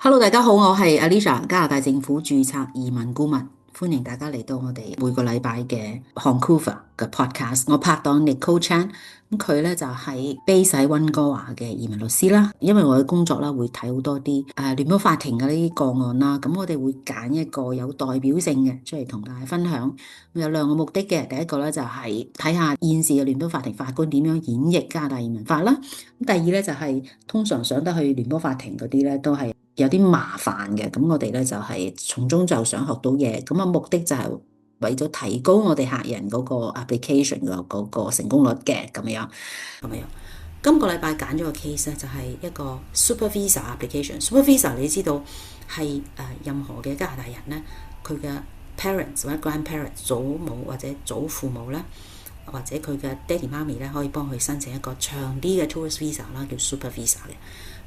Hello，大家好，我係 Alicia，加拿大政府註冊移民顧問，歡迎大家嚟到我哋每個禮拜嘅 Vancouver 嘅 podcast。我拍檔 Nicole Chan，咁佢咧就係 base 喺溫哥華嘅移民律師啦。因為我嘅工作啦，會睇好多啲聯邦法庭嘅呢啲個案啦，咁我哋會揀一個有代表性嘅出嚟同大家分享。有兩個目的嘅，第一個咧就係睇下現時嘅聯邦法庭法官點樣演繹加拿大移民法啦。咁第二咧就係通常上得去聯邦法庭嗰啲咧都係有啲麻煩嘅，咁我哋咧就係從中就想學到嘢，咁啊目的就係為咗提高我哋客人嗰個 application 嘅嗰個成功率嘅咁樣。今個禮拜揀咗個 case 咧，就係一個 Super Visa application。Super Visa 你知道係任何嘅加拿大人咧，佢嘅 parents 或者 grandparents 祖母或者祖父母咧，或者佢嘅爹哋媽咪咧，可以幫佢申請一個長啲嘅 tourist visa 啦，叫 Super Visa 嘅。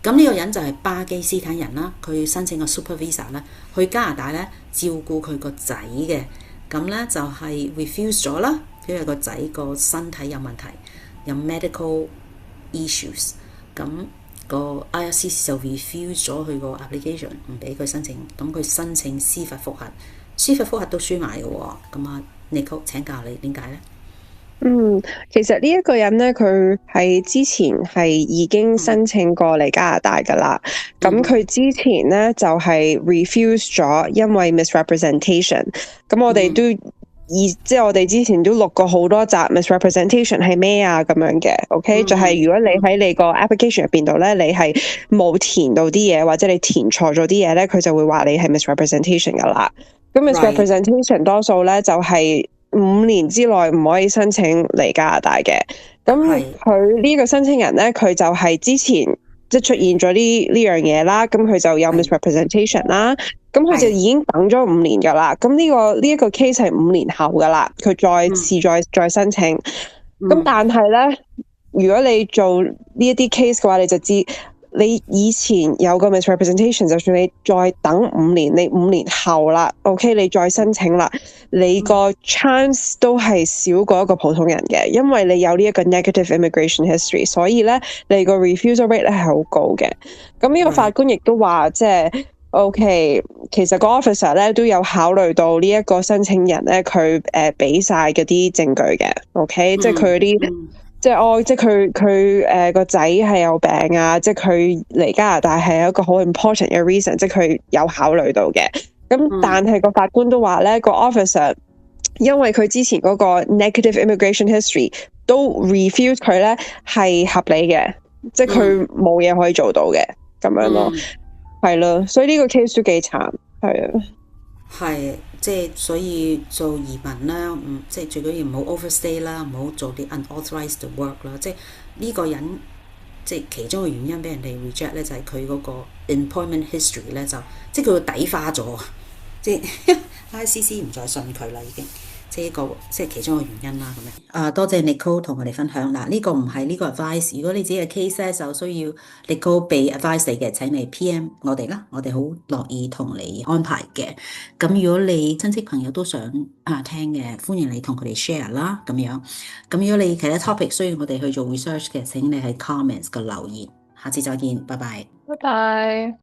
咁呢個人就係巴基斯坦人啦，佢申請個 Super Visa 咧，去加拿大咧照顧佢個仔嘅，咁咧就係 refuse 咗啦，因為個仔個身體有問題，有 medical issues，咁個 IRCC 就 refuse 咗佢個 application，唔俾佢申請，咁佢申請司法覆核，司法覆核都輸埋嘅喎，咁啊Nicole請教你點解咧？其實呢一個人咧，佢係之前係已經申請過嚟加拿大噶啦。咁佢之前咧就係 refuse 咗，因為 misrepresentation。咁我哋都即係我哋之前都錄過好多集 misrepresentation 係咩啊咁樣嘅。OK，就係如果你喺你個 application 入邊度咧，你係冇填到啲嘢，或者你填錯咗啲嘢咧，佢就會話你係 misrepresentation 噶啦。咁 misrepresentation 多數咧就係5年之內唔可以申請嚟加拿大嘅。咁佢呢個申請人咧，佢就係之前即係出現咗呢樣嘢啦，咁佢就有 misrepresentation 啦，咁佢就已經等咗5年噶啦。咁呢一個 case 係5年後噶啦，佢再申請。咁但係咧，如果你做呢一啲 case 嘅話，你就知你以前有個 misrepresentation， 就算你再等5年，你5年後啦 ，OK， 你再申請啦，你個 chance 都係少過一個普通人嘅，因為你有呢一個 negative immigration history， 所以咧你個 refusal rate 咧係好高嘅。咁呢個法官亦都話，即係 OK， 其實個 officer 咧都有考慮到呢一個申請人咧，佢俾晒嗰啲證據嘅 ，OK，即係佢嗰啲。即係佢個仔係有病啊！即係佢嚟加拿大係一個好 important 嘅 reason，即係佢有考慮到嘅。咁但係個法官都話咧，個 officer 因為佢之前嗰個 negative immigration history 都 refuse 佢咧係合理嘅，即係佢冇嘢可以做到嘅咁樣咯，係咯。所以呢個 case 都幾慘，係啊。係，即係所以做移民啦，即係最緊要唔好 overstay 啦，唔好做啲 unauthorized work 啦。即係呢個人，即係其中嘅原因俾人哋 reject 咧，就係佢嗰個 employment history 咧，就即係佢個底花咗，即係 ICC 唔再信佢啦，已經。即係其中一個原因啦，咁樣。多謝 Nicole 同我哋分享嗱，呢個唔係呢個 advice。如果你自己嘅 case 咧，就需要 Nicole 俾 advice 你嘅，請你 PM 我哋啦，我哋好樂意同你安排嘅。咁如果你親戚朋友都想聽嘅，歡迎你同佢哋 share 啦，咁樣。咁如果你其他 topic 需要我哋去做 research 嘅，請你喺 comments 嘅留言。下次再見，拜拜。拜拜。